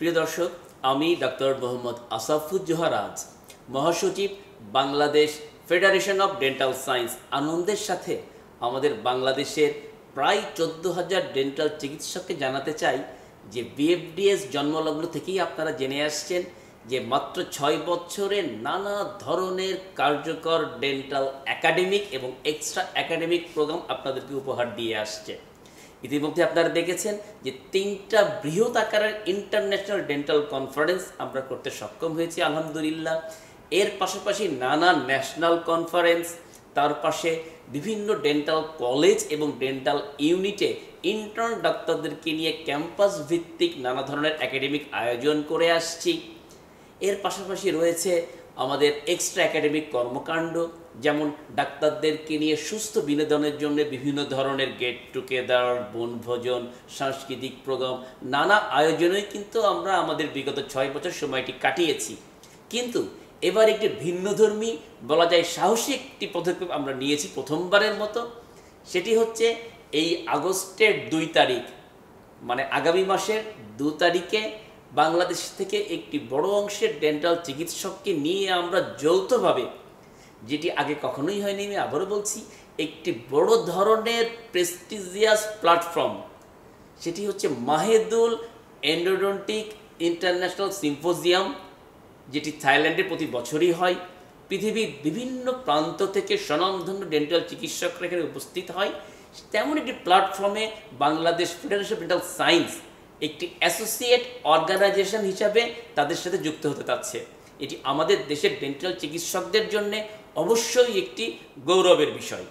প্রিয় দর্শক, আমি ডক্টর মোহাম্মদ আসাফুজ্জোহা রাজ, মহাসচিব, Bangladesh federation of dental science. আনন্দের সাথে আমাদের বাংলাদেশের প্রায় 14,000 ডেন্টাল চিকিৎসককে জানাতে চাই যে বিএফডিএস জন্মলগ্ন থেকেই আপনারা জেনে আসছেন যে মাত্র 6 বছরে নানা ধরনের কার্যকর ডেন্টাল একাডেমিক এবং এক্সট্রা একাডেমিক প্রোগ্রাম আপনাদেরকে উপহার দিয়ে আসছে। ইতিমধ্যে আপনারা দেখেছেন যে 3টা বৃহৎ আকারের ইন্টারন্যাশনাল ডেন্টাল কনফারেন্স আমরা করতে সক্ষম হয়েছি আলহামদুলিল্লাহ। এর পাশাপাশি নানা ন্যাশনাল কনফারেন্স, তার পাশে বিভিন্ন ডেন্টাল কলেজ এবং ডেন্টাল ইউনিটে ইন্টার্ন ডাক্তারদেরকে নিয়ে ক্যাম্পাস ভিত্তিক নানা ধরনের একাডেমিক আয়োজন করে আসছি। এর পাশাপাশি রয়েছে আমাদের এক্সট্রা একাডেমিক কর্মকাণ্ড, যেমন ডাক্তারদেরকে নিয়ে সুস্থ বিনোদনের জন্য বিভিন্ন ধরনের গেট টুগেদার, বনভোজন, সাংস্কৃতিক প্রোগ্রাম, নানা আয়োজনেই কিন্তু আমরা আমাদের বিগত 6 বছর সময়টি কাটিয়েছি। কিন্তু এবার একটি ভিন্নধর্মী, বলা যায় সাহসী একটি পদক্ষেপ আমরা নিয়েছি প্রথমবারের মতো। সেটি হচ্ছে এই আগস্টের 2 তারিখ, মানে আগামী মাসের 2 তারিখে বাংলাদেশ থেকে একটি বড় অংশের ডেন্টাল চিকিৎসককে নিয়ে আমরা যৌথভাবে, যেটি আগে কখনোই হয়নি, আমি আবারও বলছি, একটি বড় ধরনের প্রেস্টিজিয়াস প্ল্যাটফর্ম, সেটি হচ্ছে মাহেদুল এন্ডোডন্টিক ইন্টারন্যাশনাল সিম্পোজিয়াম, যেটি থাইল্যান্ডে প্রতি বছরই হয়। পৃথিবীর বিভিন্ন প্রান্ত থেকে স্বনামধন্য ডেন্টাল চিকিৎসকরা এখানে উপস্থিত হয়। তেমন একটি প্ল্যাটফর্মে Bangladesh federation of dental science একটি অ্যাসোসিয়েট অর্গানাইজেশন হিসাবে তাদের সাথে যুক্ত হতে চাচ্ছে। এটি আমাদের দেশের ডেন্টাল চিকিৎসকদের জন্য অবশ্যই একটি গৌরবের বিষয়।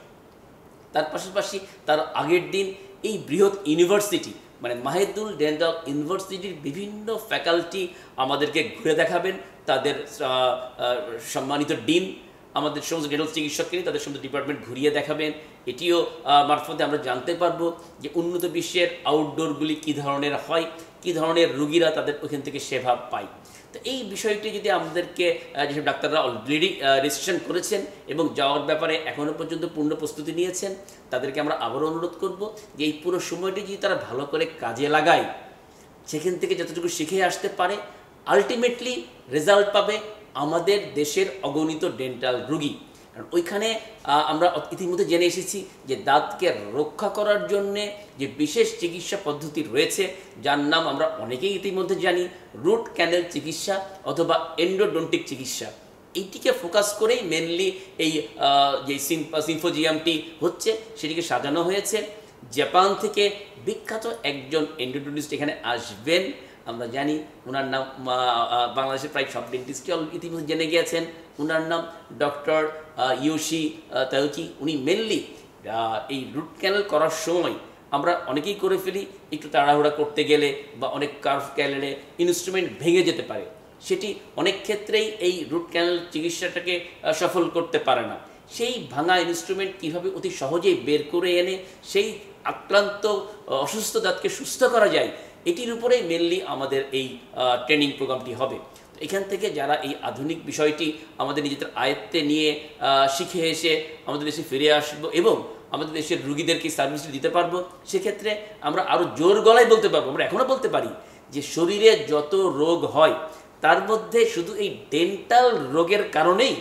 তার পাশাপাশি তার আগের দিন এই বৃহৎ ইউনিভার্সিটি, মানে মাহেদুল ডেন্টাল ইউনিভার্সিটির বিভিন্ন ফ্যাকাল্টি আমাদেরকে ঘুরে দেখাবেন। তাদের সম্মানিত ডিন আমাদের সমস্ত ডেন্টাল চিকিৎসককে নিয়ে তাদের সমস্ত ডিপার্টমেন্ট ঘুরিয়ে দেখাবেন। এটিও মারফতে আমরা জানতে পারবো যে উন্নত বিশ্বের আউটডোরগুলি কী ধরনের হয়, কী ধরনের রুগীরা তাদের ওখান থেকে সেবা পায়। তো এই বিষয়টি যদি আমাদেরকে, যেসব ডাক্তাররা অলরেডি রেজিস্ট্রেশন করেছেন এবং যাওয়ার ব্যাপারে এখনও পর্যন্ত পূর্ণ প্রস্তুতি নিয়েছেন, তাদেরকে আমরা আবারও অনুরোধ করব যে এই পুরো সময়টি যদি তারা ভালো করে কাজে লাগায়, সেখান থেকে যতটুকু শিখে আসতে পারে, আলটিমেটলি রেজাল্ট পাবে আমাদের দেশের অগণিত ডেন্টাল রুগী। কারণ ওইখানে আমরা ইতিমধ্যে জেনে এসেছি যে দাঁতকে রক্ষা করার জন্যে যে বিশেষ চিকিৎসা পদ্ধতি রয়েছে, যার নাম আমরা অনেকেই ইতিমধ্যে জানি, রুট ক্যানেল চিকিৎসা অথবা এন্ডোডন্টিক চিকিৎসা। এইটিকে ফোকাস করেই মেনলি এই যে সিম্পোজিয়ামটি হচ্ছে সেটিকে সাজানো হয়েছে। জাপান থেকে বিখ্যাত একজন এন্ডোডন্টিস্ট এখানে আসবেন, আমরা জানি। ওনার নাম, বাংলাদেশের প্রায় সব ডেন্টিস্টই ইতিমধ্যে জেনে গিয়েছেন, ওনার নাম ডক্টর ইয়োশি তাউচি। উনি মেনলি এই রুট ক্যানেল করার সময়, আমরা অনেকেই করে ফেলি একটু তাড়াহুড়া করতে গেলে, বা অনেক কার্ভ ক্যানেলে ইনস্ট্রুমেন্ট ভেঙে যেতে পারে, সেটি অনেক ক্ষেত্রেই এই রুট ক্যানেল চিকিৎসাটাকে সফল করতে পারে না। সেই ভাঙা ইনস্ট্রুমেন্ট কীভাবে অতি সহজেই বের করে এনে সেই আক্রান্ত অসুস্থ দাঁতকে সুস্থ করা যায়, এটির উপরেই মেনলি আমাদের এই ট্রেনিং প্রোগ্রামটি হবে। এখান থেকে যারা এই আধুনিক বিষয়টি আমাদের নিজেদের আয়ত্তে নিয়ে শিখে এসে আমাদের দেশে ফিরে আসবো এবং আমাদের দেশের রুগীদেরকে সার্ভিসটি দিতে পারবো, সেক্ষেত্রে আমরা আরও জোর গলায় বলতে পারবো, আমরা এখনও বলতে পারি যে শরীরে যত রোগ হয় তার মধ্যে শুধু এই ডেন্টাল রোগের কারণেই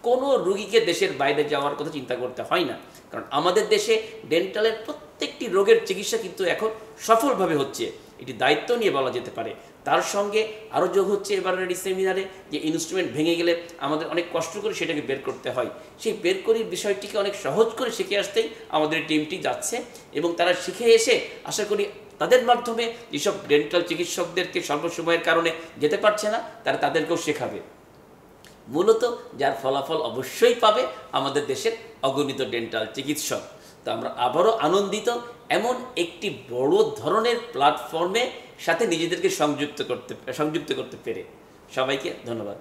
কোনো রুগীকে দেশের বাইরে যাওয়ার কথা চিন্তা করতে হয় না। কারণ আমাদের দেশে ডেন্টালের প্রত্যেকটি রোগের চিকিৎসা কিন্তু এখন সফলভাবে হচ্ছে, এটি দায়িত্ব নিয়ে বলা যেতে পারে। তার সঙ্গে আরও যোগ হচ্ছে এবারের এই সেমিনারে যে ইনস্ট্রুমেন্ট ভেঙে গেলে আমাদের অনেক কষ্ট করে সেটাকে বের করতে হয়, সেই বের করার বিষয়টিকে অনেক সহজ করে শিখে আসতেই আমাদের টিমটি যাচ্ছে এবং তারা শিখে এসে আশা করি তাদের মাধ্যমে যেসব ডেন্টাল চিকিৎসকদেরকে স্বল্প সময়ের কারণে যেতে পারছে না, তারা তাদেরকেও শেখাবে, মূলত যার ফলাফল অবশ্যই পাবে আমাদের দেশের অগণিত ডেন্টাল চিকিৎসক। তো আমরা আবারও আনন্দিত এমন একটি বড় ধরনের প্ল্যাটফর্মে সাথে নিজেদেরকে সংযুক্ত করতে পেরে। সবাইকে ধন্যবাদ।